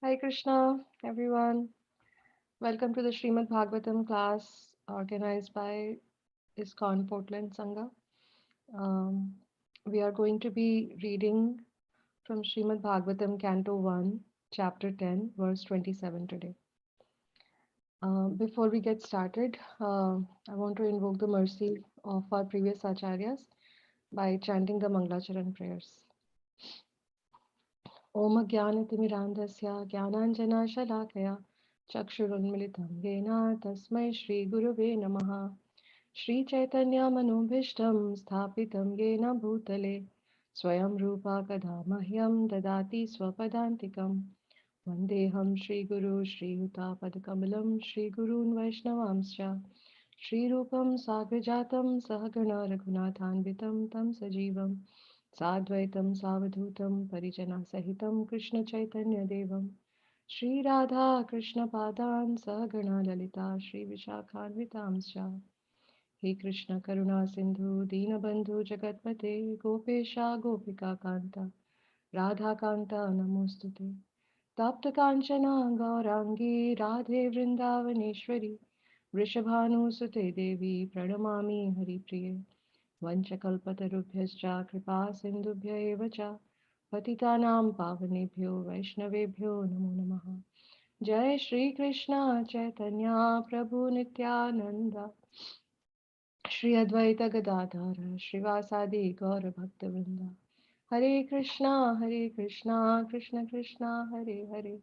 Hi Krishna, everyone. Welcome to the Srimad Bhagavatam class organized by ISKCON Portland Sangha. Um, we are going to be reading from Srimad Bhagavatam, Canto 1, Chapter 10, verse 27 today. Before we get started, I want to invoke the mercy of our previous acharyas by chanting the Mangalacharan prayers. Om Jnanatimirandasya Jnananjana Chakshurunmilitam Yena Tasmai Shri Gurave Namaha Shri Chaitanya Manobhishtam Sthapitam Yena Bhutale Swayam Rupa Kada Mahyam Dadati Swapadantikam Vandeham Shri Guru Shri Yuta Padakamalam Shri Gurun Vaishnavamscha Shri Rupam Sagrajatam Sahagana Raghunathanvitam Tam Sajivam Sadvaitam Savadhutam Parijana Sahitam Krishna Chaitanya Devam Shri Radha Krishna Padan Sahagana Lalita Shri Vishakhanvitamscha He Krishna Karuna Sindhu Dinabandhu Jagatpate Gopesha Gopika Kanta Radha Kanta Namostute Tapta Kanchana Gaurangi Radhe Vrindavaneshwari Vrishabhanusute Devi Pranamami Haripriye वंशकल्पतरुभ्यश्च कृपा सिन्धुभ्य एव च पतितानां पावनेभ्यो वैष्णवेभ्यो नमो नमः जय श्री कृष्ण चैतन्य प्रभु नित्यानंद श्री अद्वैत गदाधर श्रीवासादि गौर भक्तवृंद हरे Krishna Krishna Krishna Hare Hare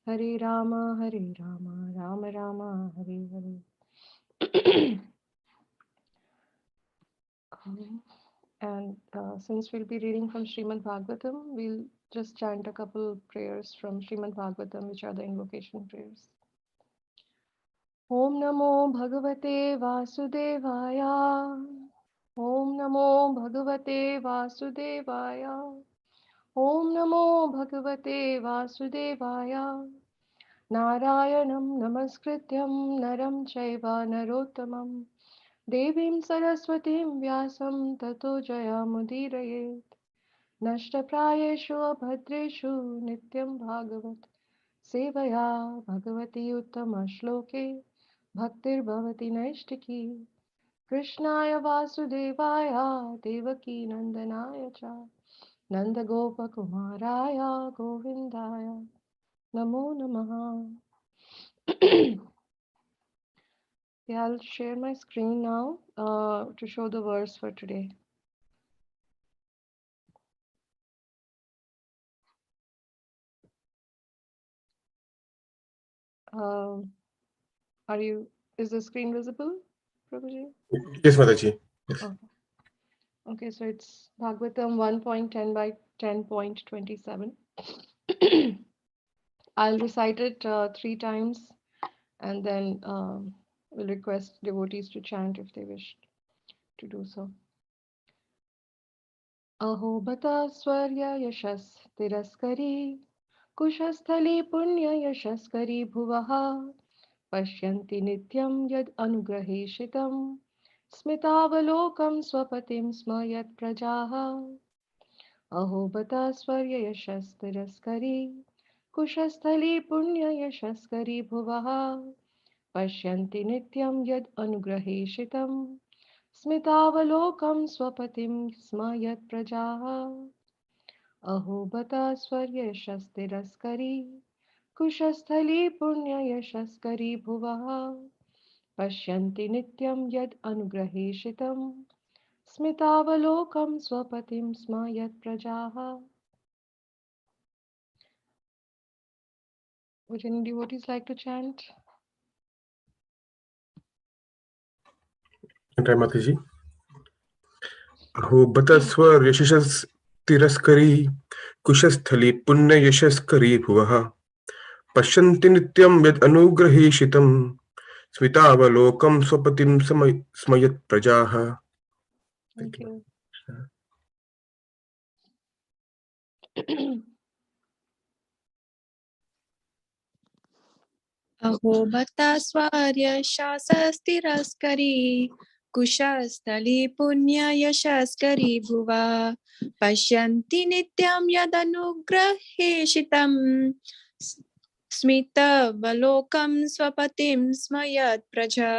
Hare Ram Ram Ram Hare Hare And since we'll be reading from Srimad Bhagavatam, we'll just chant a couple prayers from Srimad Bhagavatam, which are the invocation prayers. Om Namo Bhagavate Vasudevaya. Om Namo Bhagavate Vasudevaya. Om Namo Bhagavate Vasudevaya. Narayanam Namaskrityam Naram Chaiva Narottamam Devim Saraswatim Vyasam Tato Jayamudirayet नष्टप्रायेषु अभद्रेषु नित्यं भागवत सेवया भगवती उत्तमश्लोके भक्तिर्भवति नैष्टिकी कृष्णाय वासुदेवाय देवकी नन्दनाय च नन्दगोपकुमाराय गोविन्दाय नमो नमः. Yeah, I'll share my screen now to show the verse for today. Is the screen visible, Prabhuji? Yes, Mataji. Yes. Oh. Okay, so it's Bhagavatam 1.10 by 10.27. I'll recite it 3 times and then we'll request devotees to chant if they wish to do so. Aho bata swarya yashas tiraskari kushasthali punya yashaskari bhuvaha pashyanti nityam yad anugraheshitam smitavalokam swapatim sma yat prajaha अहो बता स्वर्य यशस्तिरस्करी कुशस्थली पुण्य यशस्करी भुवः पश्यन्ति नित्यं यद् अनुग्रहेशितं स्मितावलोकं स्वपतिं स्म यत् प्रजाः अहो बता स्वर्य यशस्तिरस्करी कुशस्थली पुण्य यशस्करी भुवः पश्यन्ति नित्यं यद् अनुग्रहेशितं स्मितावलोकं स्वपतिं स्म यत् प्रजाः. Would any devotees like to chant? Try Mataji. Aho bata swar yashas tiraskari kushasthali punya yashaskari bhuvaha pashyanti nityam yad anugraheshitam smitavalokam swapatim smayat prajaha. Thank you. अहो बता स्वर्य शासस्तिरस्करी कुशस्थली पुण्य यशस्करी भुवा पश्यन्ति नित्यं यदनुग्रहेशितं स्मितवलोकं स्वपतिं स्मयत् प्रजा.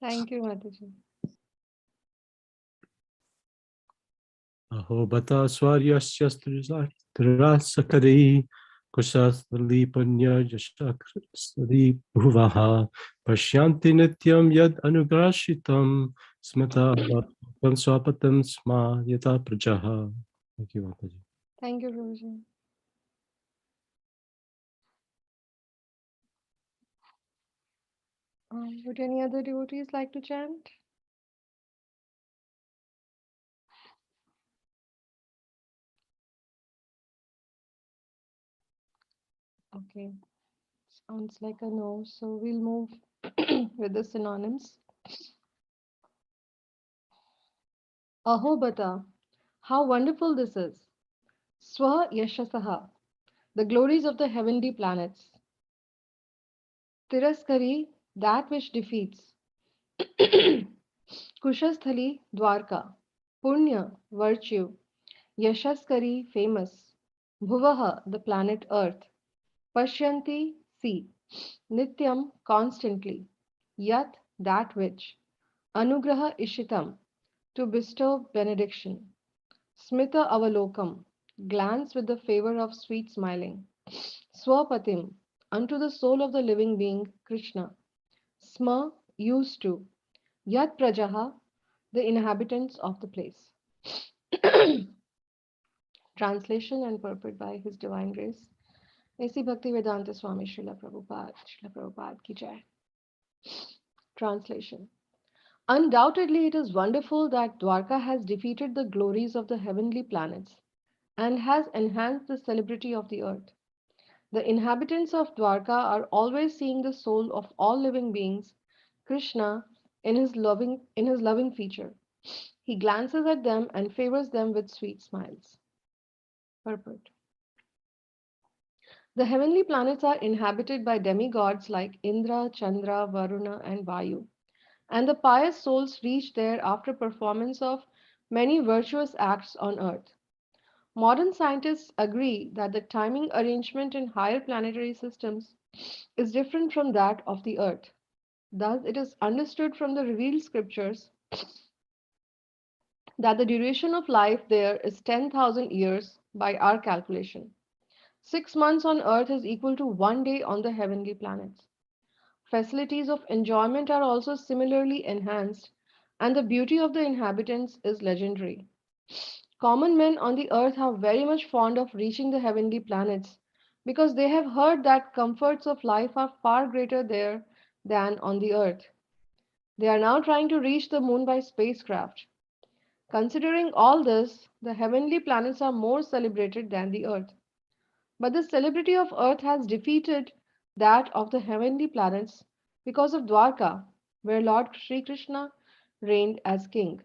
Thank you, Mataji. Ahobata swaryasya strasakari kusasali punya yashakri bhuvaha pashyanti nityam yad anugrashitam smita bhaktam swapatam sma yata prajaha. Thank you, Mataji. Thank you, Prabhuji. Would any other devotees like to chant? Okay, sounds like a no. So we'll move with the synonyms. Ahobata, how wonderful this is. Swa Yashasaha, the glories of the heavenly planets. Tiraskari, that which defeats. Kushasthali, Dwarka, Punya, virtue. Yashaskari, famous. Bhuvaha, the planet Earth. Pashyanti, see. Nityam, constantly. Yat, that which. Anugraha Ishitam, to bestow benediction. Smita Avalokam, glance with the favor of sweet smiling. Swapatim, unto the soul of the living being, Krishna. Sma, used to. Yat Prajaha, the inhabitants of the place. Translation and purport by His Divine Grace. A.C. Bhaktivedanta Swami Srila Prabhupada ki jai. Translation. Undoubtedly, it is wonderful that Dwarka has defeated the glories of the heavenly planets and has enhanced the celebrity of the earth. The inhabitants of Dwarka are always seeing the soul of all living beings, Krishna, in his loving feature. He glances at them and favors them with sweet smiles. Purport. The heavenly planets are inhabited by demigods like Indra, Chandra, Varuna, and Vayu, and the pious souls reach there after performance of many virtuous acts on earth. Modern scientists agree that the timing arrangement in higher planetary systems is different from that of the earth. Thus, it is understood from the revealed scriptures that the duration of life there is 10,000 years by our calculation. 6 months on earth is equal to 1 day on the heavenly planets. Facilities of enjoyment are also similarly enhanced, and the beauty of the inhabitants is legendary. Common men on the earth are very much fond of reaching the heavenly planets because they have heard that comforts of life are far greater there than on the earth. They are now trying to reach the moon by spacecraft. Considering all this, the heavenly planets are more celebrated than the earth. But the celebrity of earth has defeated that of the heavenly planets because of Dwarka, where Lord Sri Krishna reigned as king.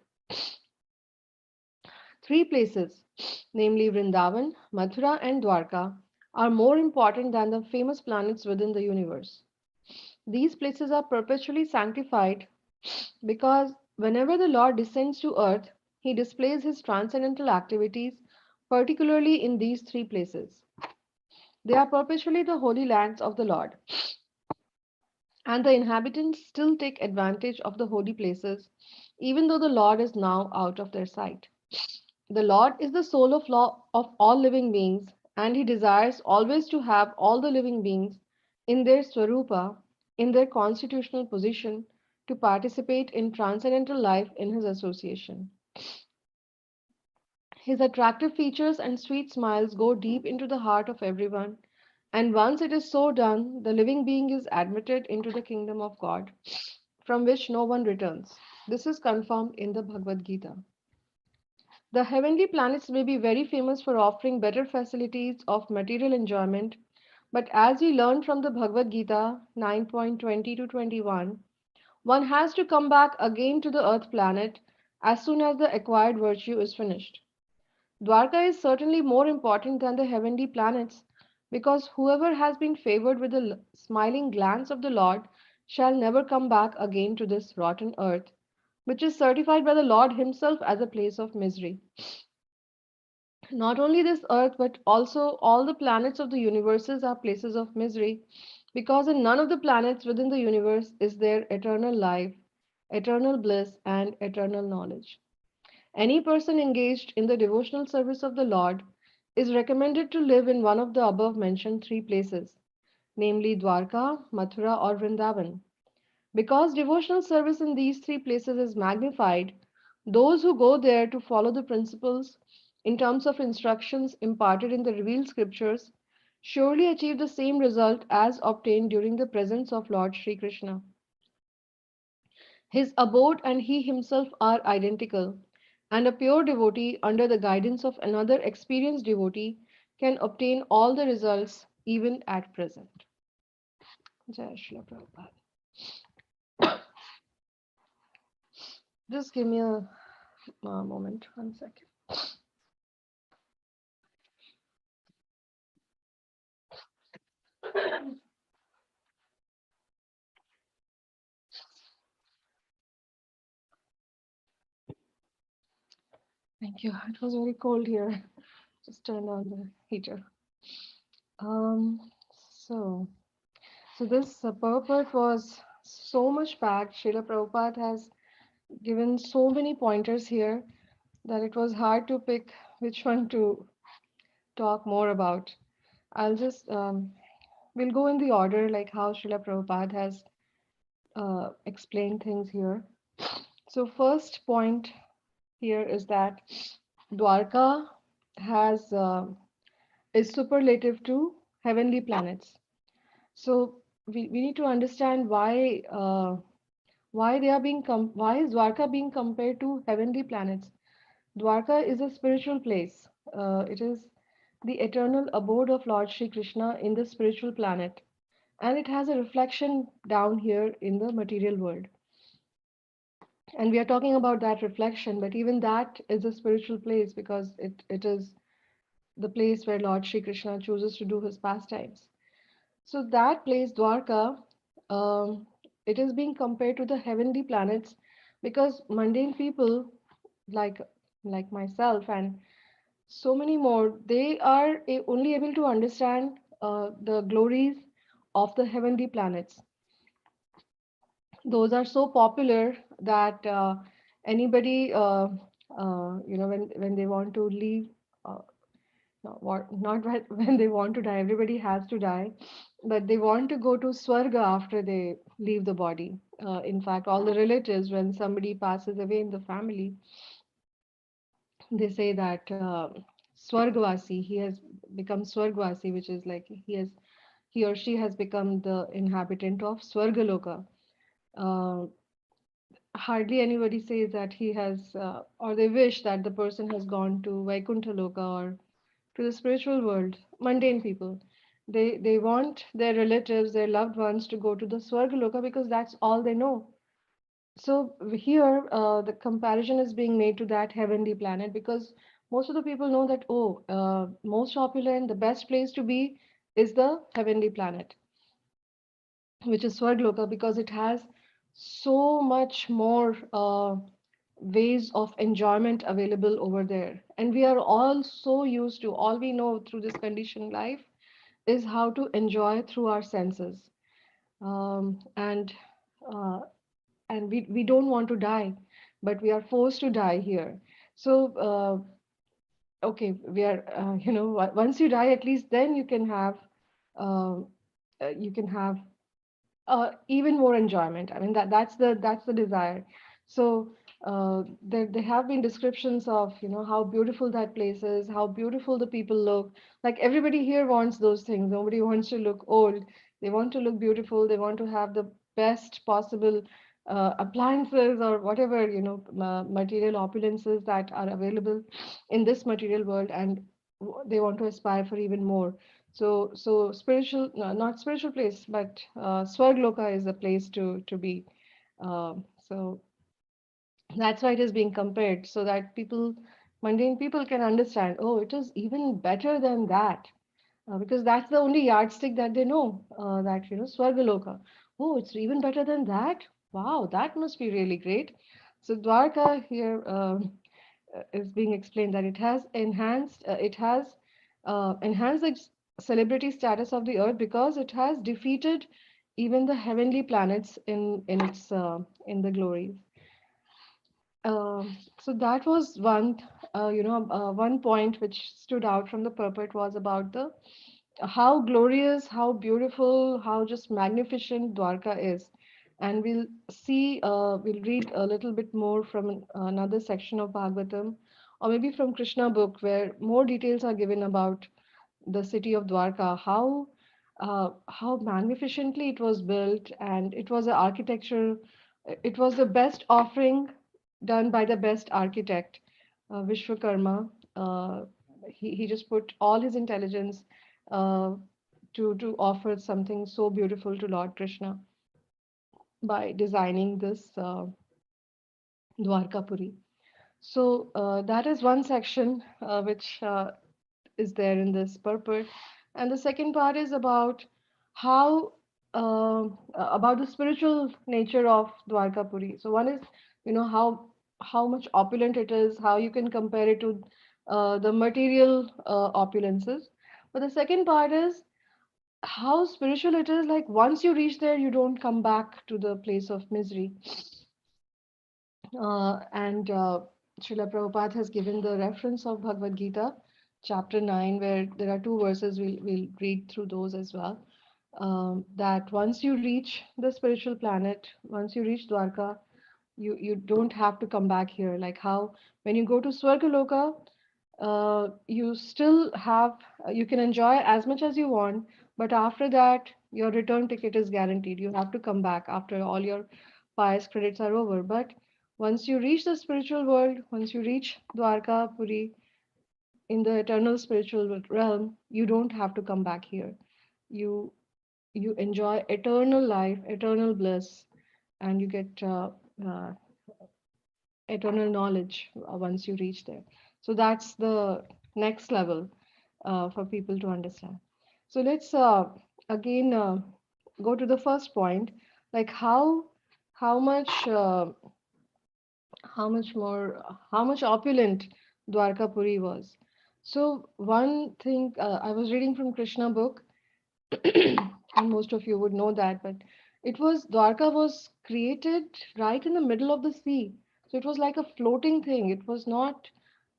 Three places, namely Vrindavan, Mathura, and Dwarka, are more important than the famous planets within the universe. These places are perpetually sanctified because whenever the Lord descends to earth, he displays his transcendental activities, particularly in these three places. They are perpetually the holy lands of the Lord, and the inhabitants still take advantage of the holy places, even though the Lord is now out of their sight. The Lord is the soul of all living beings, and He desires always to have all the living beings in their swarupa, in their constitutional position, to participate in transcendental life in His association. His attractive features and sweet smiles go deep into the heart of everyone, and once it is so done, the living being is admitted into the kingdom of God, from which no one returns. This is confirmed in the Bhagavad-Gita. The heavenly planets may be very famous for offering better facilities of material enjoyment, but as we learned from the Bhagavad Gita 9.20 to 21, one has to come back again to the earth planet as soon as the acquired virtue is finished. Dwarka is certainly more important than the heavenly planets because whoever has been favored with the smiling glance of the Lord shall never come back again to this rotten earth, which is certified by the Lord Himself as a place of misery. Not only this earth, but also all the planets of the universes are places of misery, because in none of the planets within the universe is there eternal life, eternal bliss, and eternal knowledge. Any person engaged in the devotional service of the Lord is recommended to live in one of the above mentioned three places, namely Dwarka, Mathura, or Vrindavan. Because devotional service in these three places is magnified, those who go there to follow the principles in terms of instructions imparted in the revealed scriptures surely achieve the same result as obtained during the presence of Lord Sri Krishna. His abode and he himself are identical, and a pure devotee under the guidance of another experienced devotee can obtain all the results even at present. Jai Shri Prabhupada. Just give me a moment, 1 second. Thank you. It was very cold here. Just turned on the heater. Um, so, so this purport was so much packed. Srila Prabhupada has given so many pointers here that it was hard to pick which one to talk more about. I'll just, we'll go in the order like how Srila Prabhupada has explained things here. So, first point here is that Dwarka has is superlative to heavenly planets. So we need to understand why they are being why is Dwarka being compared to heavenly planets? Dwarka is a spiritual place. It is the eternal abode of Lord Shri Krishna in the spiritual planet, and it has a reflection down here in the material world. And we are talking about that reflection, but even that is a spiritual place because it is the place where Lord Shri Krishna chooses to do his pastimes. So that place, Dwarka, um, it is being compared to the heavenly planets because mundane people like like myself and so many more, they are only able to understand the glories of the heavenly planets. Those are so popular that anybody, when they want to leave. No, not when they want to die. Everybody has to die, but they want to go to Swarga after they leave the body. In fact, all the relatives, when somebody passes away in the family, they say that Swargavasi, he has become Swargavasi, which is like he or she has become the inhabitant of Swargaloka. Uh, Hardly anybody says that he has, or they wish that the person has gone to Vaikuntha Loka or to the spiritual world. Mundane people, they want their relatives, their loved ones to go to the Swargaloka because that's all they know. So here, the comparison is being made to that heavenly planet because most of the people know that, oh, most opulent, the best place to be is the heavenly planet, which is Swargaloka, because it has so much more ways of enjoyment available over there. And we are all so used to, all we know through this conditioned life is how to enjoy through our senses. Um, and uh, and we don't want to die, but we are forced to die here. So, okay, we are, once you die, at least then um, you can have even more enjoyment. I mean that's the desire. So there have been descriptions of how beautiful that place is, how beautiful the people look. Like everybody here wants those things. Nobody wants to look old. They want to look beautiful. They want to have the best possible appliances or whatever material opulences that are available in this material world, and they want to aspire for even more. So spiritual, no, not spiritual place, but Swargloka is a place to be. So that's why it is being compared, so that people, mundane people, can understand. Oh, it is even better than that, because that's the only yardstick that they know. That Swargaloka. Oh, it's even better than that. Wow, that must be really great. So Dwarka here. is being explained that it has enhanced the celebrity status of the earth because it has defeated even the heavenly planets in the glories. So that was one point which stood out from the purport was about the how glorious, how beautiful, how just magnificent Dwarka is. And we'll read a little bit more from another section of Bhagavatam, or maybe from Krishna book, where more details are given about the city of Dwarka, how magnificently it was built, and it was an architecture. It was the best offering done by the best architect, Vishwakarma. He just put all his intelligence uh, to offer something so beautiful to Lord Krishna by designing this Dwarkapuri. So that is one section which is there in this purport. And the second part is how about the spiritual nature of Dwarkapuri. So one is, how much opulent it is, how you can compare it to the material opulences. But the second part is how spiritual it is. Like once you reach there, you don't come back to the place of misery. And Srila Prabhupada has given the reference of Bhagavad-Gita, chapter 9, where there are two verses. We'll read through those as well. That once you reach the spiritual planet, once you reach Dwarka, you don't have to come back here. Like how when you go to Swargaloka, you still have you can enjoy as much as you want, but after that, your return ticket is guaranteed. You have to come back after all your pious credits are over. But once you reach the spiritual world, once you reach Dwarka Puri in the eternal spiritual realm, you don't have to come back here. You you enjoy eternal life, eternal bliss, and you get uh, eternal knowledge once you reach there. So that's the next level for people to understand. So let's again go to the first point, like how much how much more how much opulent Dwarkapuri was. So one thing I was reading from Krishna book, and most of you would know that, but it was Dwarka was created right in the middle of the sea. So it was like a floating thing. It was not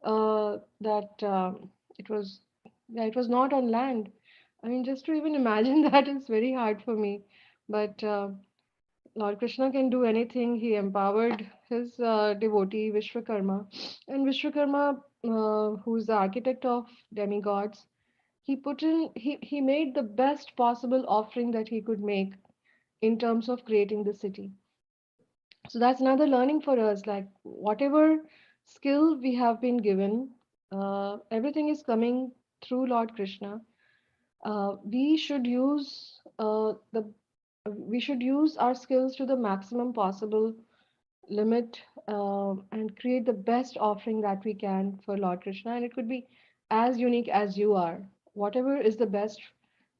that it was yeah, it was not on land. I mean, just to even imagine that is very hard for me. But Lord Krishna can do anything. He empowered his devotee Vishwakarma, and Vishwakarma, who is the architect of demigods, he made the best possible offering that he could make in terms of creating the city. So that's another learning for us. Like whatever skill we have been given, everything is coming through Lord Krishna. We should use the we should use our skills to the maximum possible limit, and create the best offering that we can for Lord Krishna. And it could be as unique as you are. Whatever is the best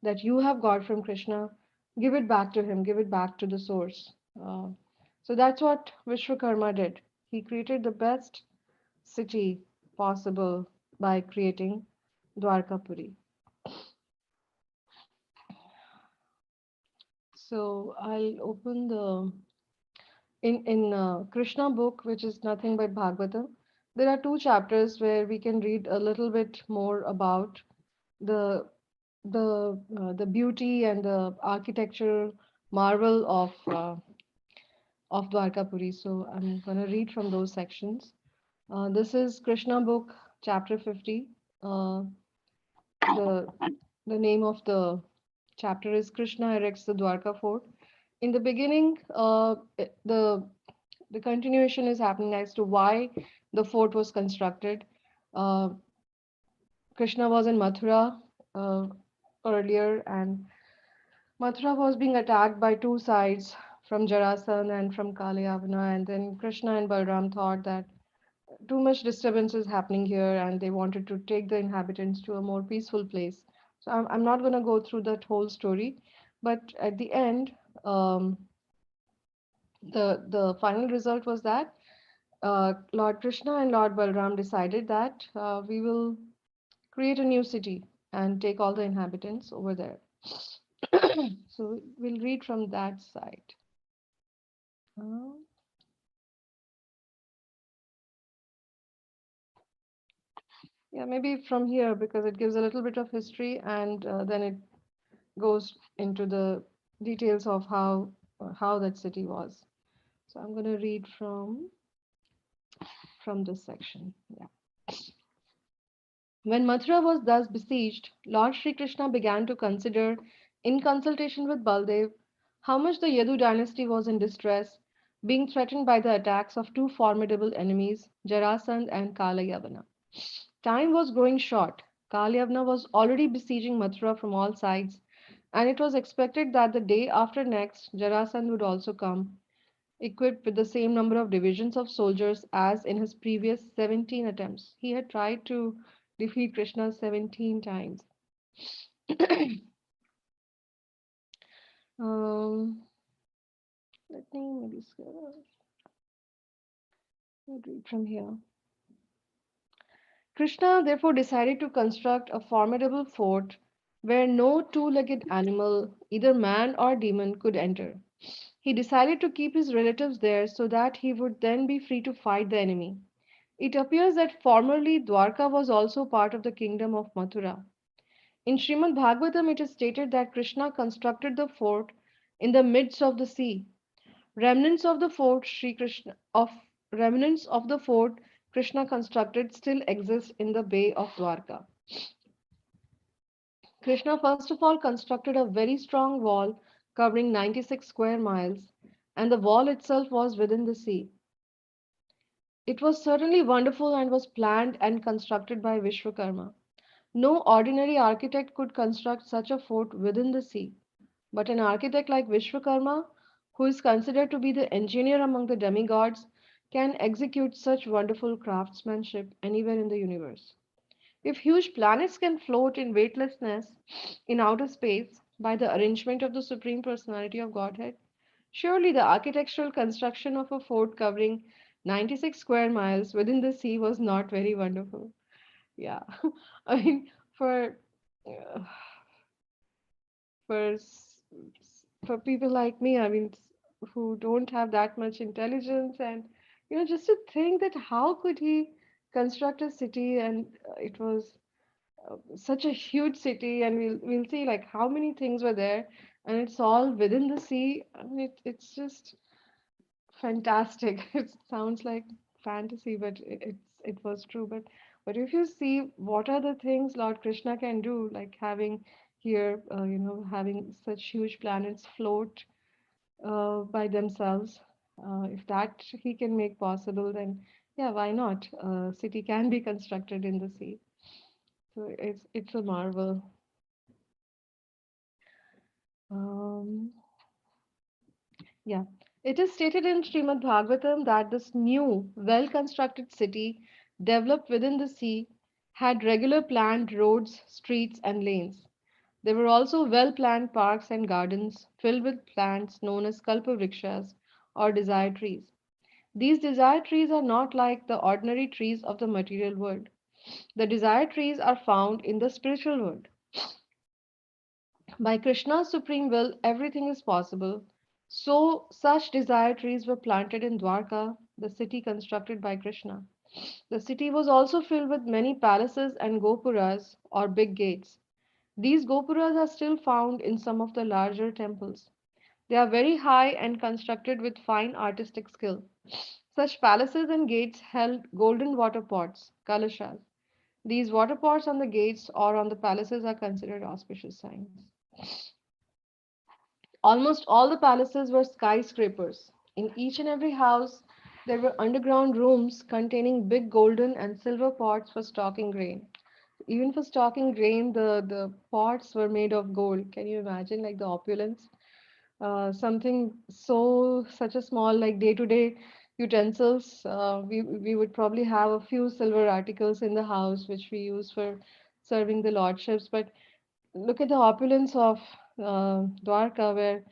that you have got from Krishna, give it back to him, give it back to the source. So that's what Vishwakarma did. He created the best city possible by creating Dwarkapuri. So I'll open the in Krishna book, which is nothing but Bhagavatam. There are two chapters where we can read a little bit more about the the beauty and the architectural marvel of Dwarkapuri. So I'm going to read from those sections. This is Krishna book, chapter 50. Uh, the the name of the chapter is Krishna erects the Dwarka fort. In the beginning, the continuation is happening as to why the fort was constructed. Uh, Krishna was in Mathura uh, earlier, and Mathura was being attacked by two sides, from Jarasandha and from Kalyavana. And then Krishna and Balram thought that too much disturbance is happening here, and they wanted to take the inhabitants to a more peaceful place. So I'm not going to go through that whole story, but at the end, um, the final result was that Lord Krishna and Lord Balram decided that we will create a new city and take all the inhabitants over there. So we'll read from that side. Uh, yeah, maybe from here because it gives a little bit of history and then it goes into the details of how that city was. So I'm going to read from this section. Yeah. When Mathura was thus besieged, Lord Sri Krishna began to consider, in consultation with Baldev, how much the Yadu dynasty was in distress, being threatened by the attacks of two formidable enemies, Jarasandh and Kalayavana. Time was growing short. Kalyavana was already besieging Mathura from all sides, and it was expected that the day after next, Jarasandh would also come, equipped with the same number of divisions of soldiers as in his previous 17 attempts. He had tried to defeat Krishna 17 times. um, Let me maybe read from here. Krishna therefore decided to construct a formidable fort where no two-legged animal, either man or demon, could enter. He decided to keep his relatives there so that he would then be free to fight the enemy. It appears that formerly Dwarka was also part of the kingdom of Mathura. In Srimad Bhagavatam, it is stated that Krishna constructed the fort in the midst of the sea. Remnants of the fort Sri Krishna of Remnants of the fort Krishna constructed still exist in the Bay of Dwarka. Krishna first of all constructed a very strong wall covering 96 square miles, and the wall itself was within the sea. It was certainly wonderful and was planned and constructed by Vishwakarma. No ordinary architect could construct such a fort within the sea, but an architect like Vishwakarma, who is considered to be the engineer among the demigods, can execute such wonderful craftsmanship anywhere in the universe. If huge planets can float in weightlessness in outer space by the arrangement of the Supreme Personality of Godhead, surely the architectural construction of a fort covering 96 square miles within the sea was not very wonderful. Yeah, I mean, for uh, for s- for people like me, I mean, who don't have that much intelligence, and just to think that how could he construct a city, and it was such a huge city, and we'll see like how many things were there, and it's all within the sea. I mean, it's just fantastic. It sounds like fantasy, but it was true. But if you see what are the things Lord Krishna can do, like having here, having such huge planets float by themselves, if that he can make possible, then yeah, why not? City can be constructed in the sea. So it's a marvel. Um, Yeah, it is stated in Srimad Bhagavatam that this new, well constructed city, developed within the sea, had regular planned roads, streets, and lanes. There were also well planned parks and gardens filled with plants known as kalpavrikshas or desire trees. These desire trees are not like the ordinary trees of the material world. The desire trees are found in the spiritual world. By Krishna's supreme will, everything is possible. So, such desire trees were planted in Dwarka, the city constructed by Krishna. The city was also filled with many palaces and gopuras, or big gates. These gopuras are still found in some of the larger temples. They are very high and constructed with fine artistic skill. Such palaces and gates held golden water pots, kalashas. These water pots on the gates or on the palaces are considered auspicious signs. Almost all the palaces were skyscrapers. In each and every house, there were underground rooms containing big golden and silver pots for stocking grain. Even for stocking grain, the pots were made of gold. Can you imagine, like the opulence? Something such a small, like day-to-day utensils. We would probably have a few silver articles in the house which we use for serving the lordships. But look at the opulence of Dwarka, where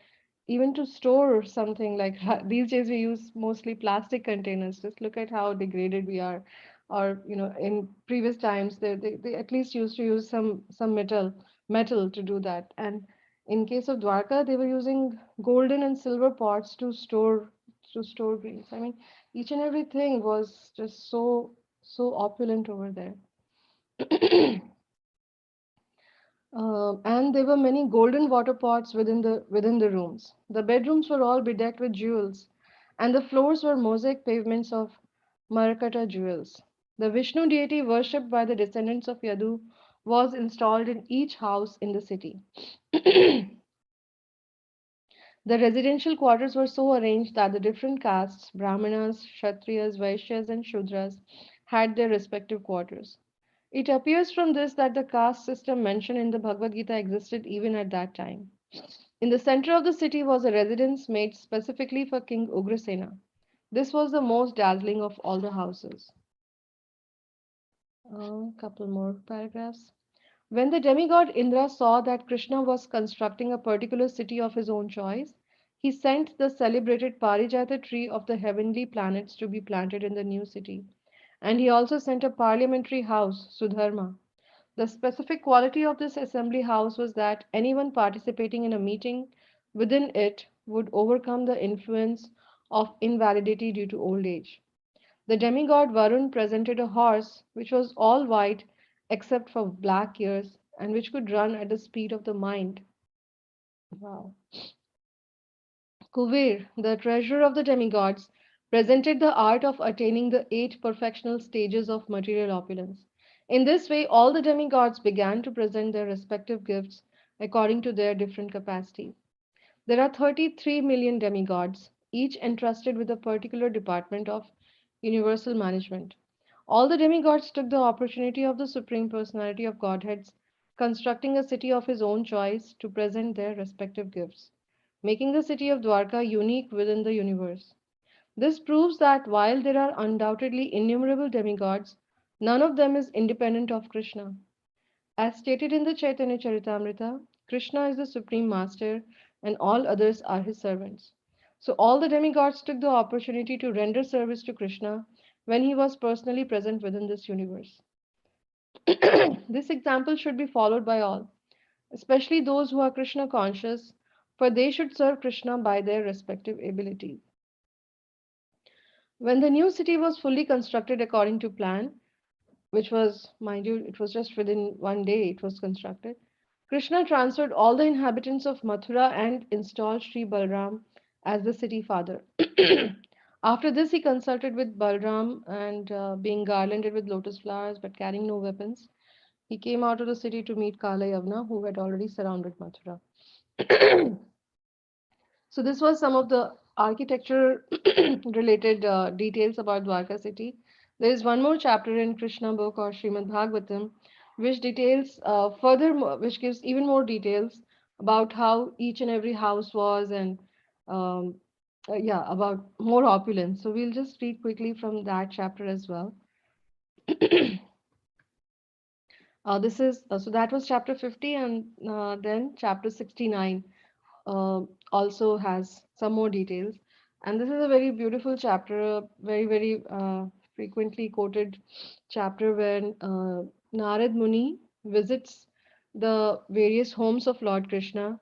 even to store something like these days we use mostly plastic containers. Just look at how degraded we are. Or in previous times they at least used to use some metal to do that. And in case of Dwarka, they were using golden and silver pots to store grains. I mean, each and everything was just so opulent over there. And there were many golden water pots within the rooms. The bedrooms were all bedecked with jewels, and the floors were mosaic pavements of Marakata jewels. The Vishnu deity worshipped by the descendants of Yadu was installed in each house in the city. The residential quarters were so arranged that the different castes, Brahmanas, Kshatriyas, Vaishyas, and Shudras, had their respective quarters. It appears from this that the caste system mentioned in the Bhagavad-Gita existed even at that time. In the center of the city was a residence made specifically for King Ugrasena. This was the most dazzling of all the houses. A couple more paragraphs. When the demigod Indra saw that Krishna was constructing a particular city of his own choice, he sent the celebrated Parijata tree of the heavenly planets to be planted in the new city. And he also sent a parliamentary house, Sudharma. The specific quality of this assembly house was that anyone participating in a meeting within it would overcome the influence of invalidity due to old age. The demigod Varun presented a horse which was all white except for black ears and which could run at the speed of the mind. Wow. Kuver, the treasurer of the demigods, presented the art of attaining the 8 perfectional stages of material opulence. In this way, all the demigods began to present their respective gifts according to their different capacities. There are 33 million demigods, each entrusted with a particular department of universal management. All the demigods took the opportunity of the Supreme Personality of Godhead's constructing a city of his own choice to present their respective gifts, making the city of Dwarka unique within the universe. This proves that while there are undoubtedly innumerable demigods, none of them is independent of Krishna. As stated in the Chaitanya Charitamrita, Krishna is the supreme master and all others are his servants. So all the demigods took the opportunity to render service to Krishna when he was personally present within this universe. This example should be followed by all, especially those who are Krishna conscious, for they should serve Krishna by their respective abilities. When the new city was fully constructed according to plan, which was, mind you, it was just within one day it was constructed, Krishna transferred all the inhabitants of Mathura and installed Sri Balram as the city father. After this, he consulted with Balram and, being garlanded with lotus flowers but carrying no weapons, he came out of the city to meet Kala Yavana, who had already surrounded Mathura. So this was some of the architecture related details about Dwarka city. There is one more chapter in Krishna book or Srimad Bhagavatam, which details which gives even more details about how each and every house was and um, yeah, about more opulence. So we'll just read quickly from that chapter as well. This is so that was chapter 50, and then chapter 69 uh, also has some more details. And this is a very beautiful chapter, a very frequently quoted chapter when Narad Muni visits the various homes of Lord Krishna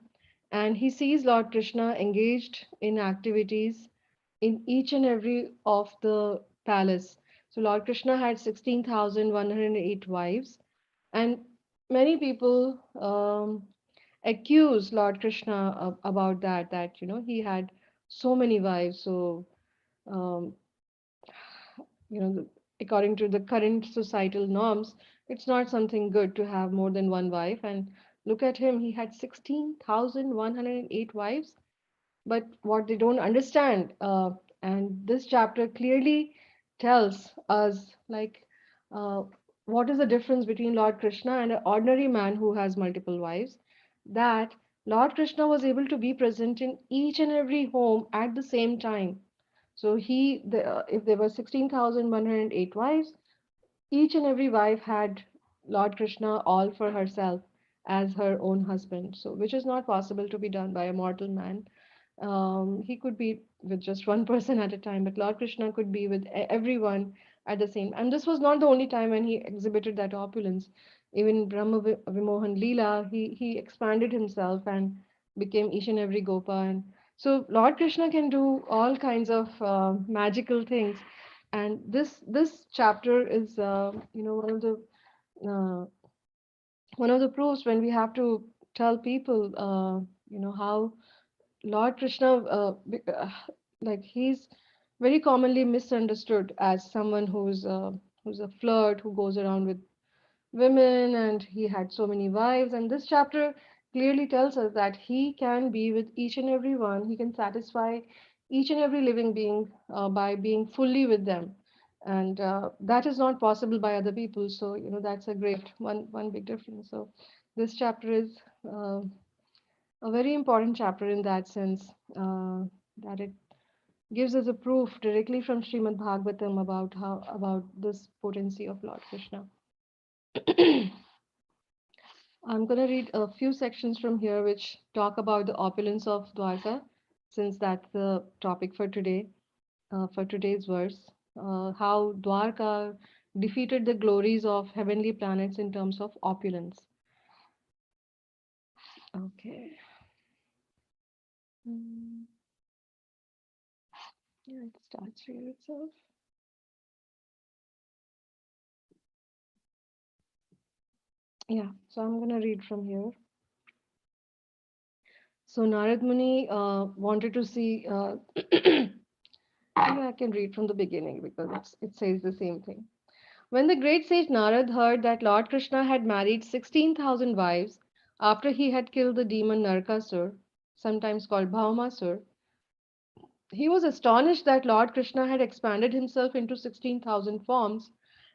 and he sees Lord Krishna engaged in activities in each and every of the palace. So Lord Krishna had 16,108 wives, and many people accuse Lord Krishna about that he had so many wives. So um, according to the current societal norms, it's not something good to have more than one wife. And look at him, he had 16,108 wives. But what they don't understand, and this chapter clearly tells us, like, uh, what is the difference between Lord Krishna and an ordinary man who has multiple wives, that Lord Krishna was able to be present in each and every home at the same time. So if there were 16,108 wives, each and every wife had Lord Krishna all for herself as her own husband. So which is not possible to be done by a mortal man. He could be with just one person at a time, but Lord Krishna could be with everyone at the same. And this was not the only time when he exhibited that opulence. Even Brahma Vimohan Leela, he expanded himself and became each and every Gopa. And so Lord Krishna can do all kinds of magical things. And this chapter is, uh, one of the proofs when we have to tell people, how Lord Krishna, like he's very commonly misunderstood as someone who's a flirt who goes around with women, and he had so many wives. And this chapter clearly tells us that he can be with each and every one. He can satisfy each and every living being by being fully with them, and that is not possible by other people. So that's a great one big difference. So this chapter is. A very important chapter in that sense, that it gives us a proof directly from Srimad Bhagavatam about this potency of Lord Krishna. I'm going to read a few sections from here which talk about the opulence of Dwarka, since that's the topic for today, for today's verse. How Dwarka defeated the glories of heavenly planets in terms of opulence. Okay. Mm, yeah, it starts here itself. Yeah, so I'm going to read from here. So Narad Muni wanted to see, maybe I can read from the beginning because it says the same thing. When the great sage Narad heard that Lord Krishna had married 16,000 wives after he had killed the demon Narkasur, sometimes called Bhaumasur, he was astonished that Lord Krishna had expanded himself into 16,000 forms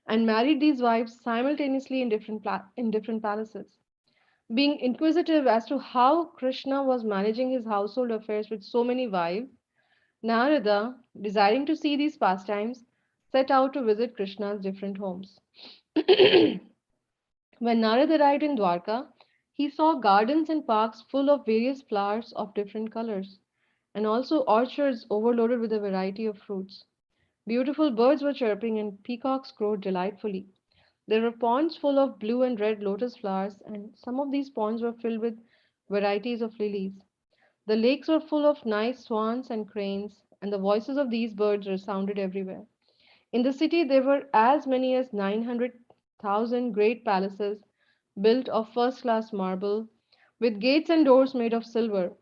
and married these wives simultaneously in different palaces. Being inquisitive as to how Krishna was managing his household affairs with so many wives, Narada, desiring to see these pastimes, set out to visit Krishna's different homes. When Narada arrived in Dwarka, he saw gardens and parks full of various flowers of different colors, and also orchards overloaded with a variety of fruits. Beautiful birds were chirping, and peacocks crowed delightfully. There were ponds full of blue and red lotus flowers, and some of these ponds were filled with varieties of lilies. The lakes were full of nice swans and cranes, and the voices of these birds resounded everywhere. In the city, there were as many as 900,000 great palaces built of first class marble, with gates and doors made of silver.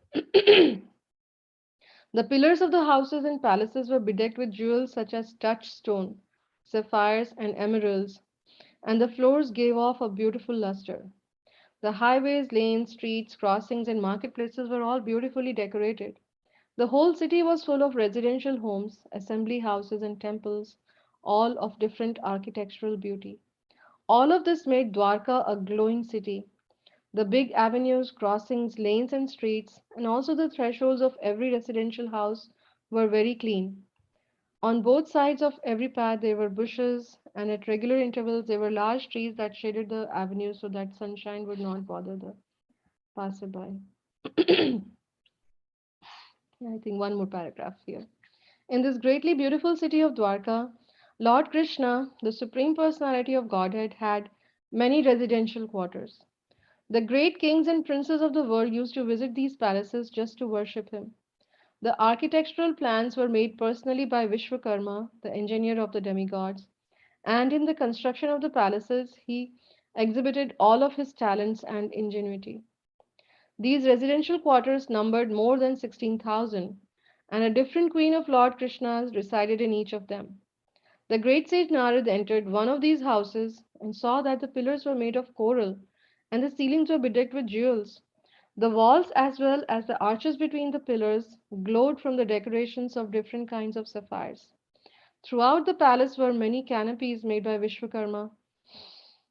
The pillars of the houses and palaces were bedecked with jewels such as touchstone, sapphires, and emeralds, and the floors gave off a beautiful luster. The highways, lanes, streets, crossings, and marketplaces were all beautifully decorated. The whole city was full of residential homes, assembly houses, and temples, all of different architectural beauty. All of this made Dwarka a glowing city. The big avenues, crossings, lanes, and streets, and also the thresholds of every residential house were very clean. On both sides of every path there were bushes, and at regular intervals there were large trees that shaded the avenue so that sunshine would not bother the passerby. Yeah, I think one more paragraph here. In this greatly beautiful city of Dwarka, Lord Krishna, the Supreme Personality of Godhead, had many residential quarters. The great kings and princes of the world used to visit these palaces just to worship him. The architectural plans were made personally by Vishwakarma, the engineer of the demigods, and in the construction of the palaces, he exhibited all of his talents and ingenuity. These residential quarters numbered more than 16,000, and a different queen of Lord Krishna's resided in each of them. The great sage Narad entered one of these houses and saw that the pillars were made of coral and the ceilings were bedecked with jewels. The walls, as well as the arches between the pillars, glowed from the decorations of different kinds of sapphires. Throughout the palace were many canopies made by Vishwakarma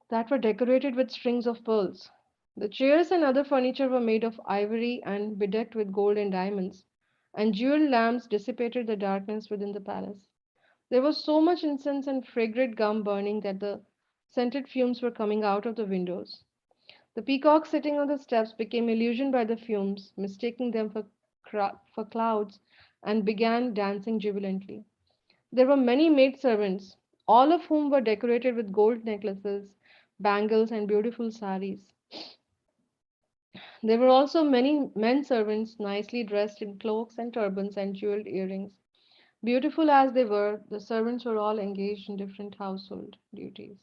that were decorated with strings of pearls. The chairs and other furniture were made of ivory and bedecked with gold and diamonds, and jeweled lamps dissipated the darkness within the palace. There was so much incense and fragrant gum burning that the scented fumes were coming out of the windows. The peacocks sitting on the steps became illusioned by the fumes, mistaking them for for clouds and began dancing jubilantly. There were many maidservants, all of whom were decorated with gold necklaces, bangles, and beautiful saris. There were also many men servants, nicely dressed in cloaks and turbans and jeweled earrings. Beautiful as they were, the servants were all engaged in different household duties.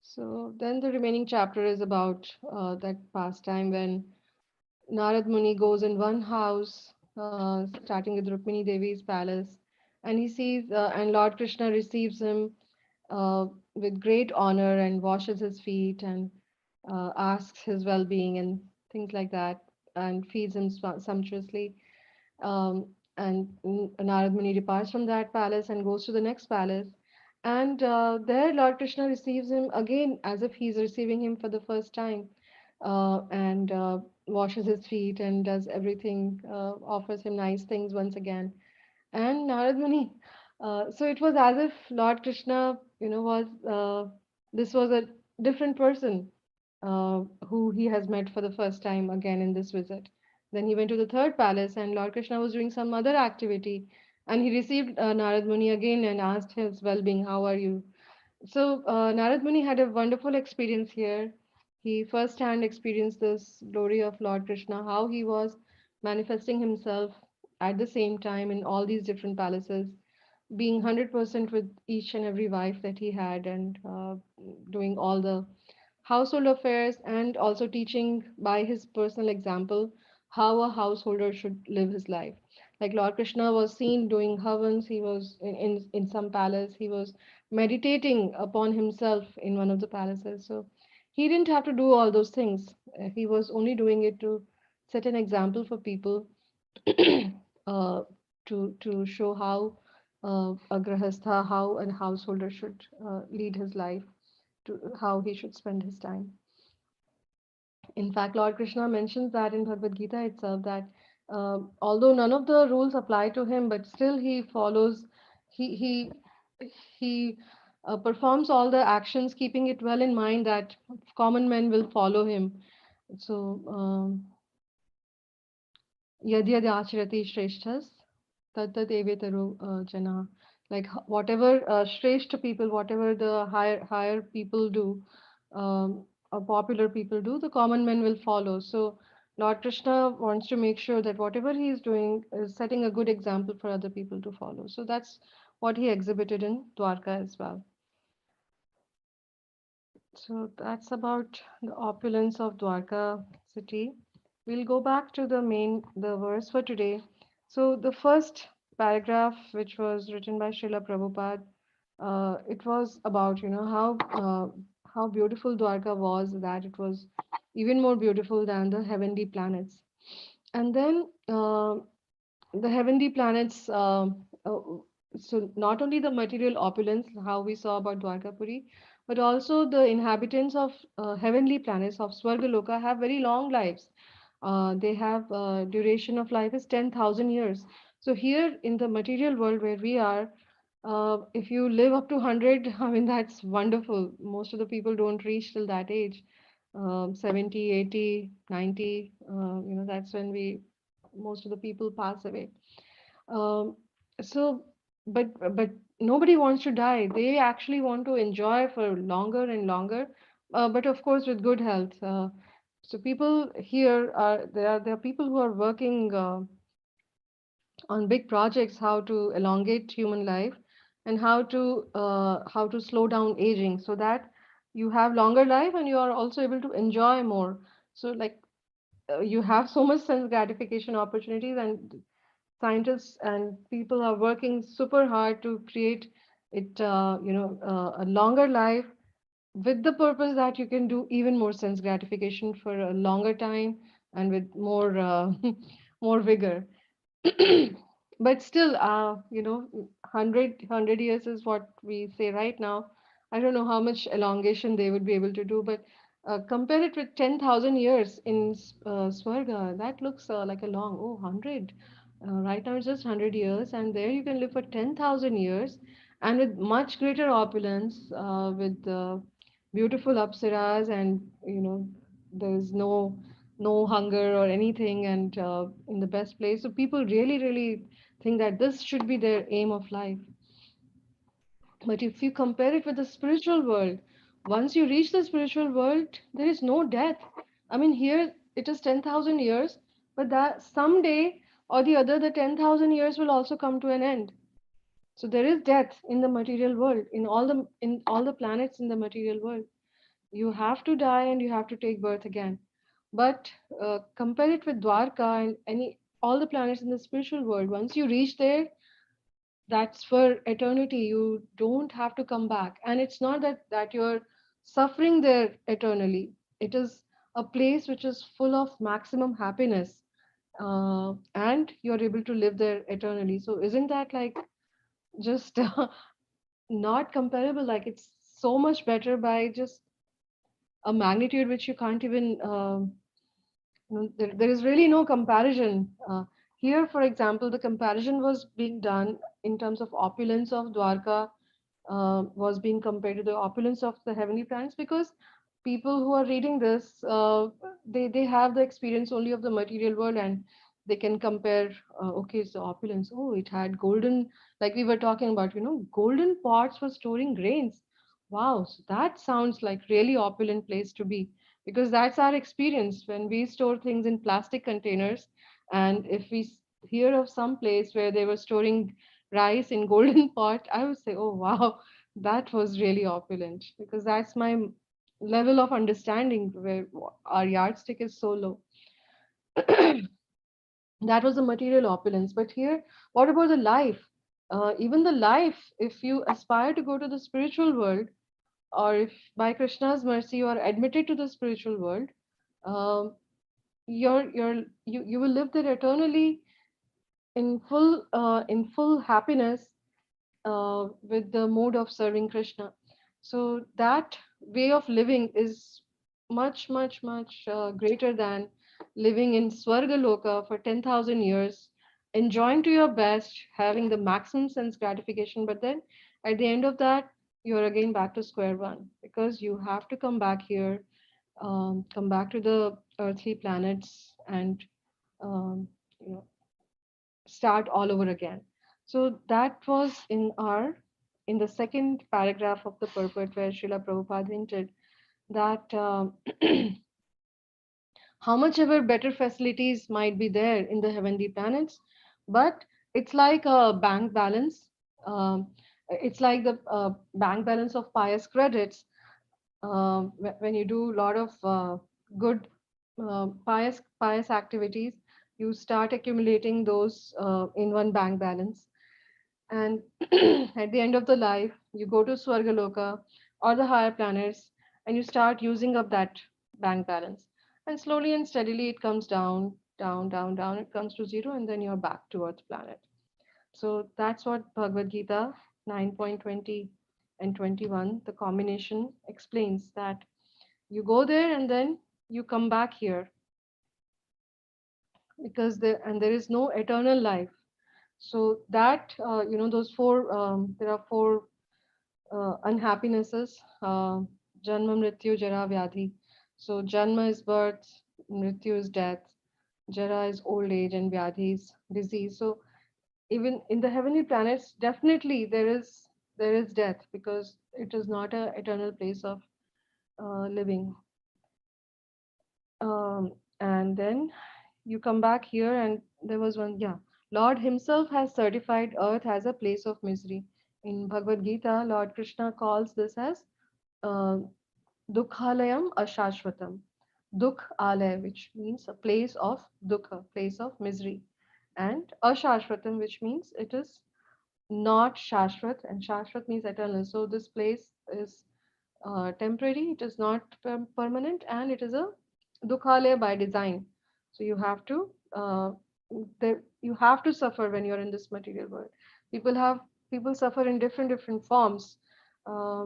So then the remaining chapter is about that pastime when Narad Muni goes in one house, starting with Rukmini Devi's palace, and he sees, and Lord Krishna receives him with great honor and washes his feet and asks his well being and things like that, and feeds him sumptuously. And Narad Muni departs from that palace and goes to the next palace. And there, Lord Krishna receives him again as if he's receiving him for the first time, and washes his feet and does everything, offers him nice things once again. And Narad Muni, so it was as if Lord Krishna, this was a different person who he has met for the first time again in this visit. Then he went to the third palace, and Lord Krishna was doing some other activity, and he received Narad Muni again and asked his well-being, "How are you?" So Narad Muni had a wonderful experience here. He first-hand experienced this glory of Lord Krishna, how he was manifesting himself at the same time in all these different palaces, being 100% with each and every wife that he had, and doing all the household affairs, and also teaching by his personal example how a householder should live his life. Like Lord Krishna was seen doing havans, he was in some palace, he was meditating upon himself in one of the palaces. So he didn't have to do all those things. He was only doing it to set an example for people, uh, to show how a grahastha, how a householder should lead his life, to how he should spend his time. In fact, Lord Krishna mentions that in Bhagavad Gita itself, that although none of the rules apply to him, but still he follows, he he he performs all the actions, keeping it well in mind that common men will follow him. So, yad yad acharati shreshthas, tat tat evetaru jana. Like whatever shreshth people, whatever the higher people do, popular people do, the common men will follow. So Lord Krishna wants to make sure that whatever he is doing is setting a good example for other people to follow. So that's what he exhibited in Dwarka as well. So that's about the opulence of Dwarka city. We'll go back to the verse for today. So the first paragraph, which was written by Srila Prabhupada, it was about, how beautiful Dwarka was, that it was even more beautiful than the heavenly planets. And then the heavenly planets, so not only the material opulence, how we saw about Dwarkapuri, but also the inhabitants of heavenly planets of Swargaloka have very long lives. They have duration of life is 10,000 years. So here in the material world where we are, if you live up to 100, I mean, that's wonderful. Most of the people don't reach till that age. 70, 80, 90, that's when most of the people pass away. Um, so, but nobody wants to die. They actually want to enjoy for longer and longer, but of course with good health. So people here are there are people who are working on big projects, how to elongate human life and how to slow down aging, so that you have longer life and you are also able to enjoy more. So like you have so much sense gratification opportunities, and scientists and people are working super hard to create it, a longer life, with the purpose that you can do even more sense gratification for a longer time and with more more vigor. But still, 100 years is what we say right now. I don't know how much elongation they would be able to do, but compare it with 10,000 years in Swarga. That looks like a long, 100. Right now it's just 100 years, and there you can live for 10,000 years and with much greater opulence, with beautiful apsaras, and there's no no hunger or anything, and in the best place. So people really, really think that this should be their aim of life. But if you compare it with the spiritual world, once you reach the spiritual world, there is no death. I mean, here it is 10,000 years, but that someday or the other, the 10,000 years will also come to an end. So there is death in the material world, in all the planets in the material world. You have to die and you have to take birth again. But compare it with Dwarka and any all the planets in the spiritual world. Once you reach there, that's for eternity. You don't have to come back, and it's not that you're suffering there eternally. It is a place which is full of maximum happiness, and you're able to live there eternally. So isn't that like just not comparable? Like it's so much better by just a magnitude which you can't even there is really no comparison. Here, for example, the comparison was being done in terms of opulence of Dwarka, was being compared to the opulence of the heavenly planets, because people who are reading this, they have the experience only of the material world, and they can compare. Okay, so opulence. Oh, it had golden, like we were talking about, golden pots for storing grains. Wow, so that sounds like really opulent place to be, because that's our experience when we store things in plastic containers. And if we hear of some place where they were storing rice in golden pot, I would say, oh wow, that was really opulent, because that's my level of understanding where our yardstick is so low. That was the material opulence. But here, what about the life? Even the life, if you aspire to go to the spiritual world, or if by Krishna's mercy you are admitted to the spiritual world, um, you will live there eternally in full happiness, with the mode of serving Krishna. So that way of living is much, much, much greater than living in Swarga Loka for 10,000 years, enjoying to your best, having the maximum sense gratification. But then at the end of that, you're again back to square one, because you have to come back here, come back to the earthly planets, and um, you know, start all over again. So that was in the second paragraph of the purport, where Srila Prabhupada hinted that how much ever better facilities might be there in the heavenly planets, but it's like a bank balance. Um, it's like the bank balance of pious credits. When you do a lot of good pious activities, you start accumulating those in one bank balance, and at the end of the life you go to Swargaloka or the higher planets, and you start using up that bank balance, and slowly and steadily it comes down, down, down, down, it comes to zero, and then you're back to Earth planet. So that's what Bhagavad Gita 9.20 and 21, the combination, explains, that you go there and then you come back here, because there is no eternal life. So that those four, there are four unhappinesses: Janma, Mrityu, Jara, Vyadhi. So Janma is birth, Mrityu is death, Jara is old age, and Vyadhi is disease. So even in the heavenly planets, definitely there is death, because it is not a eternal place of living. And then you come back here, and there was one, yeah. Lord himself has certified earth as a place of misery. In Bhagavad Gita, Lord Krishna calls this as uh, Dukhalayam Ashashvatam. Dukh alay, which means a place of dukha, place of misery. And Ashashvatam, which means it is not Shashvat, and Shashvat means eternal. So this place is temporary, it is not permanent, and it is a Dukhalaya by design. So you have to suffer when you're in this material world. People suffer in different forms, uh,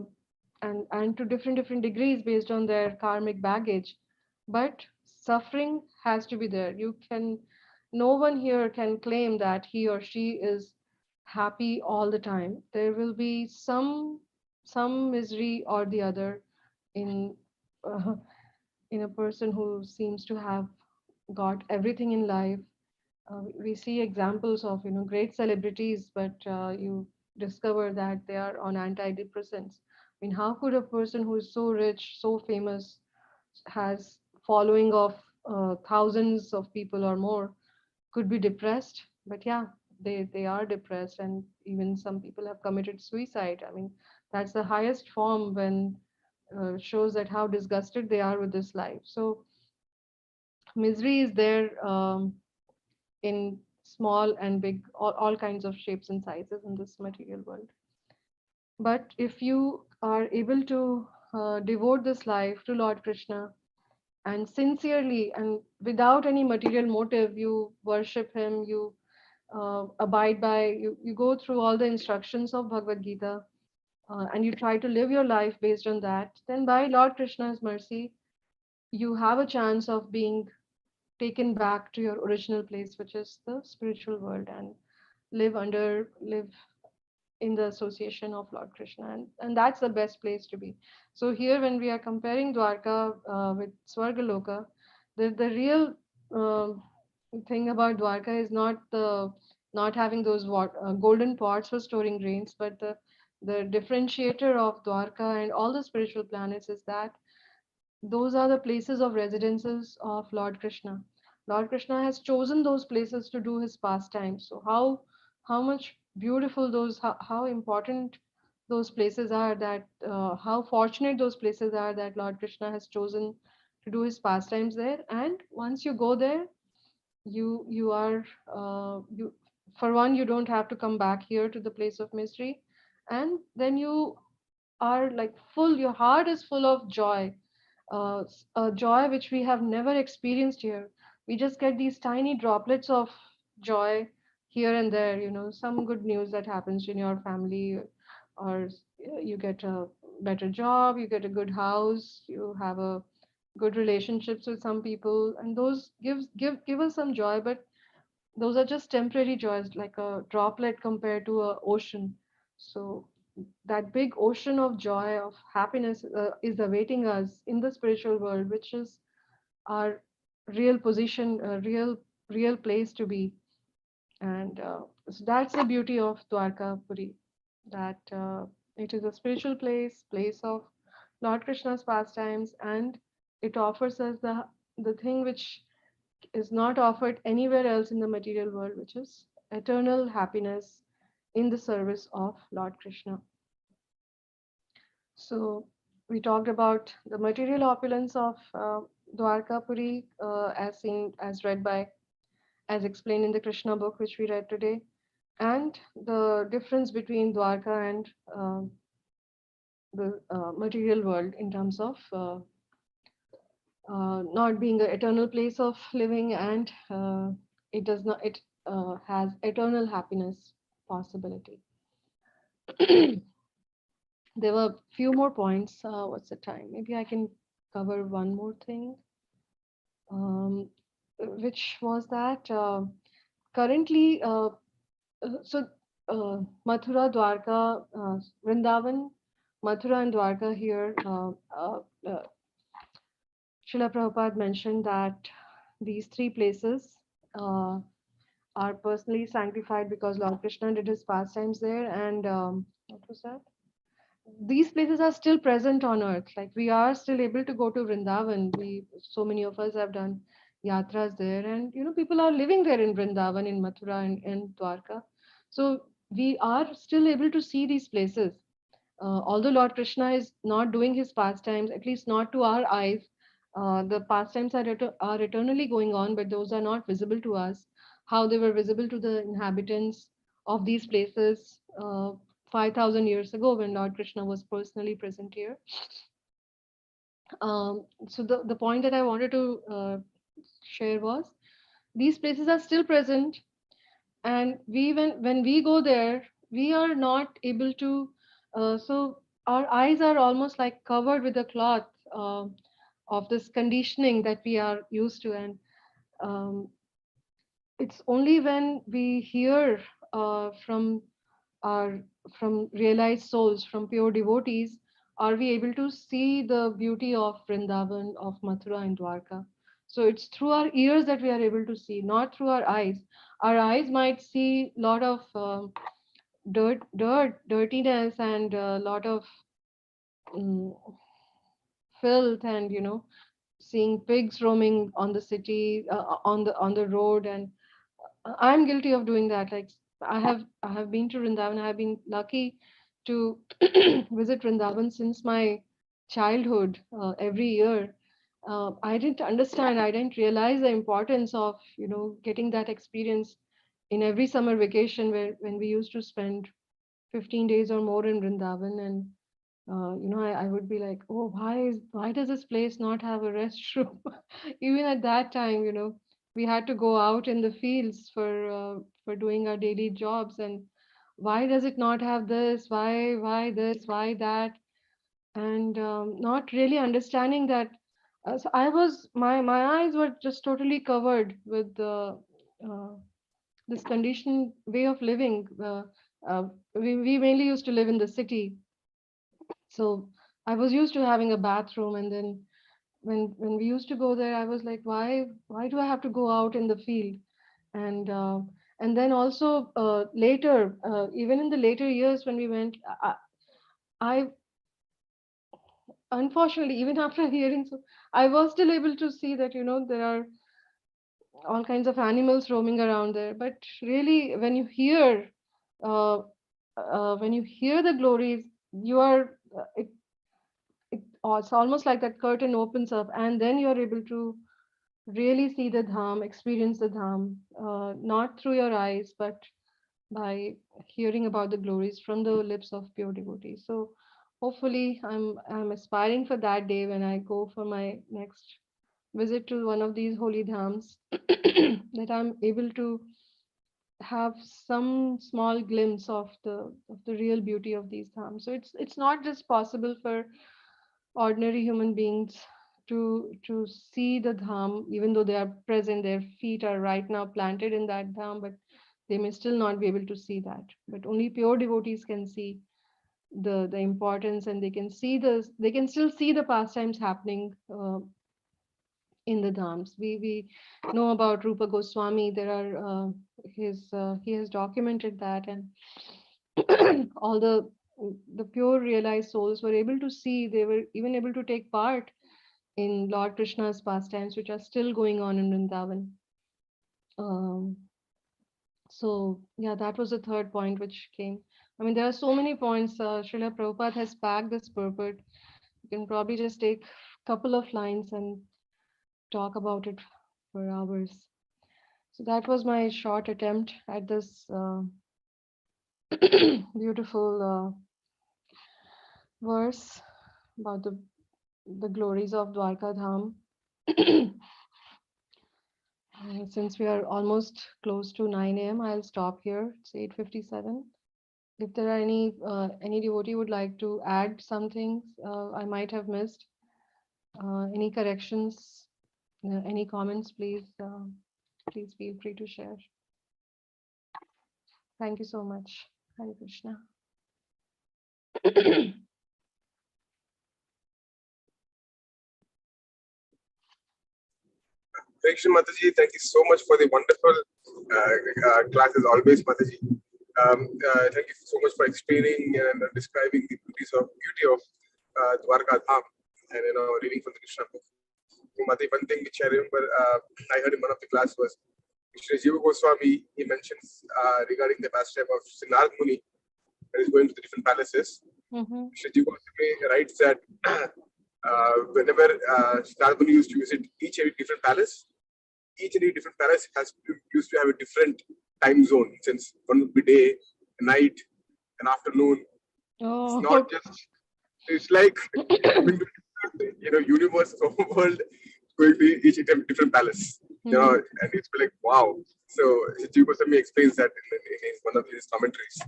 and to different degrees based on their karmic baggage. But suffering has to be there. No one here can claim that he or she is happy all the time. There will be some misery or the other in uh, in a person who seems to have got everything in life. We see examples of great celebrities, but you discover that they are on antidepressants. I mean, how could a person who is so rich, so famous, has following of thousands of people or more, could be depressed? But yeah, they are depressed, and even some people have committed suicide. I mean, that's the highest form, when shows that how disgusted they are with this life. So misery is there, in small and big, all kinds of shapes and sizes in this material world. But if you are able to devote this life to Lord Krishna, and sincerely and without any material motive, you worship him, you abide by, you go through all the instructions of Bhagavad-Gita, and you try to live your life based on that, then by Lord Krishna's mercy, you have a chance of being taken back to your original place, which is the spiritual world, and live in the association of Lord Krishna, and that's the best place to be. So here, when we are comparing Dwarka with Swargaloka, the real thing about Dwarka is not having those golden pots for storing grains, but the differentiator of Dwarka and all the spiritual planets is that those are the places of residences of Lord Krishna. Lord Krishna has chosen those places to do his pastimes. So how much beautiful those, how important those places are, that how fortunate those places are that Lord Krishna has chosen to do his pastimes there. And once you go there, you are you, for one, you don't have to come back here to the place of misery, and then you are like full, your heart is full of joy, a joy which we have never experienced here. We just get these tiny droplets of joy here and there, some good news that happens in your family, or you get a better job, you get a good house, you have a good relationships with some people, and those give us some joy, but those are just temporary joys, like a droplet compared to a ocean. So that big ocean of joy, of happiness, is awaiting us in the spiritual world, which is our real position, a real place to be. And so that's the beauty of Dwarka Puri, that it is a spiritual place of Lord Krishna's pastimes, and it offers us the thing which is not offered anywhere else in the material world, which is eternal happiness in the service of Lord Krishna. So we talked about the material opulence of Dwarka Puri, as read by, as explained in the Krishna book, which we read today, and the difference between Dwarka and the material world in terms of not being an eternal place of living, and it has eternal happiness possibility. There were few more points. What's the time? Maybe I can cover one more thing, which was that currently, so Mathura, Dwarka, Vrindavan, Mathura and Dwarka here, Srila Prabhupada mentioned that these three places uh, are personally sanctified because Lord Krishna did his pastimes there. And what was that? These places are still present on earth. Like, we are still able to go to Vrindavan. So many of us have done yatras there, and people are living there in Vrindavan, in Mathura, and Dwarka. So we are still able to see these places. Although Lord Krishna is not doing his pastimes, at least not to our eyes, the pastimes are eternally going on, but those are not visible to us. How they were visible to the inhabitants of these places 5,000 years ago, when Lord Krishna was personally present here. So the point that I wanted to share was, these places are still present, and when we go there, we are not able to, so our eyes are almost like covered with a cloth of this conditioning that we are used to. And um, it's only when we hear from our from realized souls, from pure devotees, are we able to see the beauty of Vrindavan, of Mathura and Dwarka. So it's through our ears that we are able to see, not through our eyes. Our eyes might see a lot of dirtiness, and a lot of um, filth, and seeing pigs roaming on the city, on the road. And I'm guilty of doing that. Like, I have been to Vrindavan. I have been lucky to visit Vrindavan since my childhood, every year. I didn't understand. I didn't realize the importance of getting that experience in every summer vacation, where when we used to spend 15 days or more in Vrindavan. And I would be like, oh, why does this place not have a restroom? Even at that time, we had to go out in the fields for doing our daily jobs. And why does it not have this? Why this? Why that? And not really understanding that. So my eyes were just totally covered with uh, this conditioned way of living. We mainly used to live in the city, so I was used to having a bathroom. And then when we used to go there, I was like, why do I have to go out in the field? And and then also later, even in the later years when we went, I unfortunately, even after hearing, so I was still able to see that there are all kinds of animals roaming around there. But really, uh, when you hear the glories, you are it's almost like that curtain opens up, and then you're able to really see the dham, experience the dham, not through your eyes, but by hearing about the glories from the lips of pure devotees. So hopefully, I'm aspiring for that day when I go for my next visit to one of these holy dhams, that I'm able to have some small glimpse of the real beauty of these dhams. So it's not just possible for ordinary human beings to see the dham, even though they are present, their feet are right now planted in that dham, but they may still not be able to see that. But only pure devotees can see the importance, and they can still see the pastimes happening in the dhams. We know about Rupa Goswami. There are he has documented that. And all the pure realized souls were able to see. They were even able to take part in Lord Krishna's pastimes, which are still going on in Vrindavan. Um, so yeah, that was the third point which came. I mean, there are so many points. Srila Prabhupada has packed this purport. You can probably just take a couple of lines and talk about it for hours. So that was my short attempt at this beautiful verse about the glories of Dwarka Dham. Since we are almost close to 9 a.m., I'll stop here. It's 8:57. If there are any devotee would like to add something I might have missed, any corrections, any comments, please feel free to share. Thank you so much. Hare Krishna. Krishna Mataji, thank you so much for the wonderful class as always, Mataji. Thank you so much for explaining and describing the beauty of Dwarka Dham, and reading from the Krishna book. Mataji, one thing which I remember I heard in one of the class was Shri Jiva Goswami. He mentions regarding the pastime of Srimad Muni when he's going to the different palaces. Shri Jiva Goswami writes that whenever Srimad Muni used to visit each and every different palace used to have a different time zone. Since one would be day, night, and afternoon. Oh. It's not just. It's like universe of the world going to each and every different palace. And it's like wow. So Jiva Goswami explains that in one of his commentaries.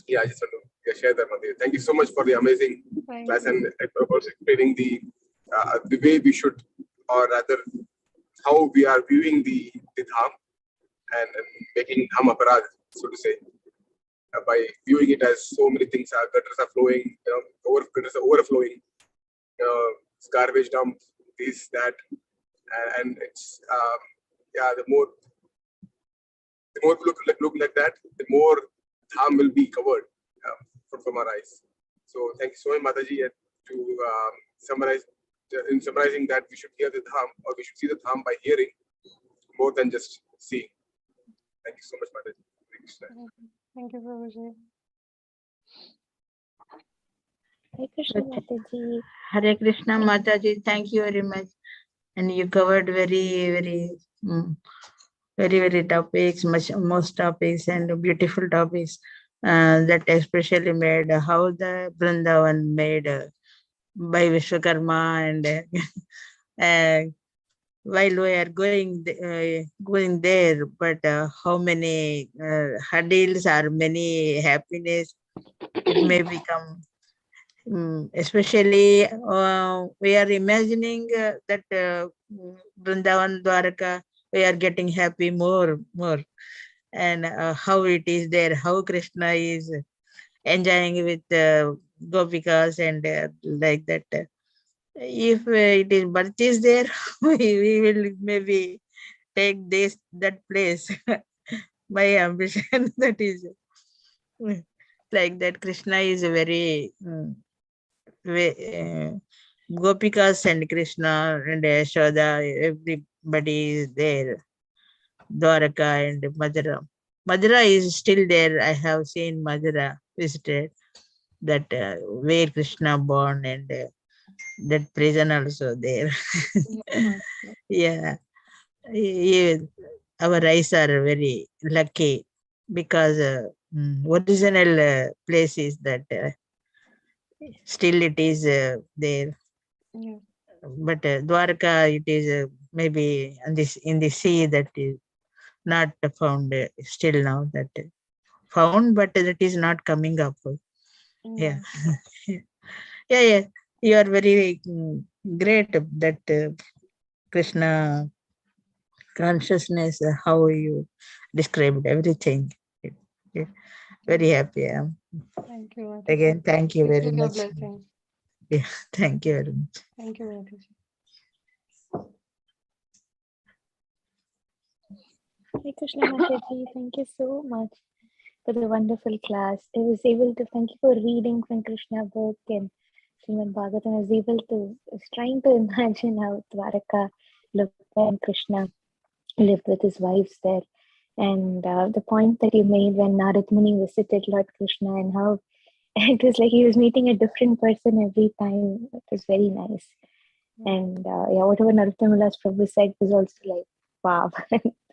Yeah, I just want to share that with you. Thank you so much for the amazing class and also explaining the way we should, or rather, how we are viewing the dham and making dham aparad, so to say. by viewing it as so many things are gutters are flowing, gutters are overflowing, garbage dump, this, that, and it's the more we look like that, the more dham will be covered from our eyes. So thank you so much, Mataji, and to summarize. In summarizing that, we should hear the dham, or we should see the dham by hearing more than just seeing. Thank you so much, Mataji. Thank you, Prabhuji. Hare Krishna Mataji. Hare Krishna Mataji. Thank you very much. And you covered very topics, most topics, and beautiful topics that especially made how the Vrindavan made by Vishwakarma, and while we are going there, but how many hurdles or many happiness it may become. Especially we are imagining that Vrindavan Dwarka, we are getting happy more, and how it is there, how Krishna is enjoying with Gopikas and like that. If it is birth is there, we will maybe take that place. My ambition that is like that. Krishna is very Gopikas and Krishna and Yashoda, everybody is there. Dwaraka and Madhura. Madhura is still there. I have seen Madhura visited, that where Krishna born, and that prison also there. Yeah. Our eyes are very lucky because original place is that still it is there. Yeah. But Dwarka, it is maybe in the sea that is not found still now, that found, but that is not coming up. Yeah. Yeah. You are very great that Krishna consciousness, how you described everything. Very happy. Thank you, Mataji. Again, thank you very much. Blessings. Yeah, thank you very much. Thank you, Mataji. Hare Krishna Mataji, thank you so much for the wonderful class. I was able to thank you for reading from Krishna book and Srimad Bhagavatam. I was trying to imagine how Dwaraka looked when Krishna lived with his wives there. And the point that you made when Narad Muni visited Lord Krishna, and how it was like he was meeting a different person every time. It was very nice. And whatever Narottamadas Prabhu said was also like, wow.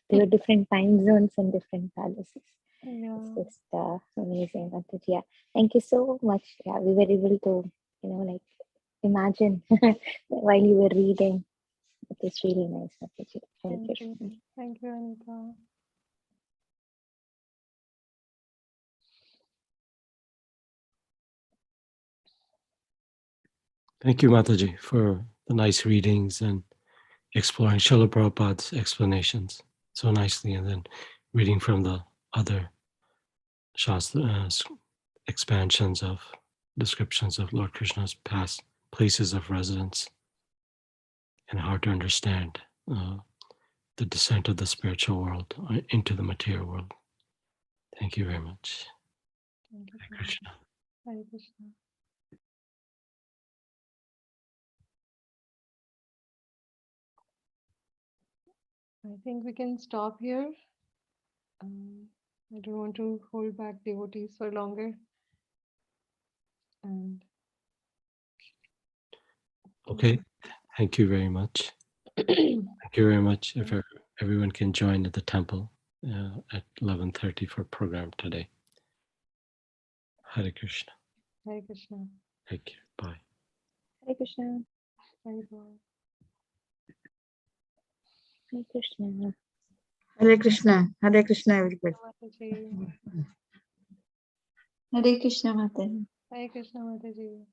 There were different time zones and different palaces. Yeah. It's just amazing. Yeah. Thank you so much. Yeah, we were able to, imagine while you were reading. It was really nice. Thank you. Thank you, Anita. Thank you, Mataji, for the nice readings and exploring Srila Prabhupada's explanations so nicely, and then reading from the other Shastra expansions of descriptions of Lord Krishna's past places of residence, and how to understand the descent of the spiritual world into the material world. Thank you very much. Thank you. Hare Krishna. Hare Krishna. I think we can stop here. I don't want to hold back devotees for longer. And Okay, thank you very much. Thank you very much. If everyone can join at the temple at 11:30 for program today. Hare Krishna. Hare Krishna. Thank you. Bye. Hare Krishna. Hare Krishna. Hare Krishna. Hare Krishna. Hare Krishna, everybody. Mataji. Hare Krishna Mataji. Hare Krishna, Mataji.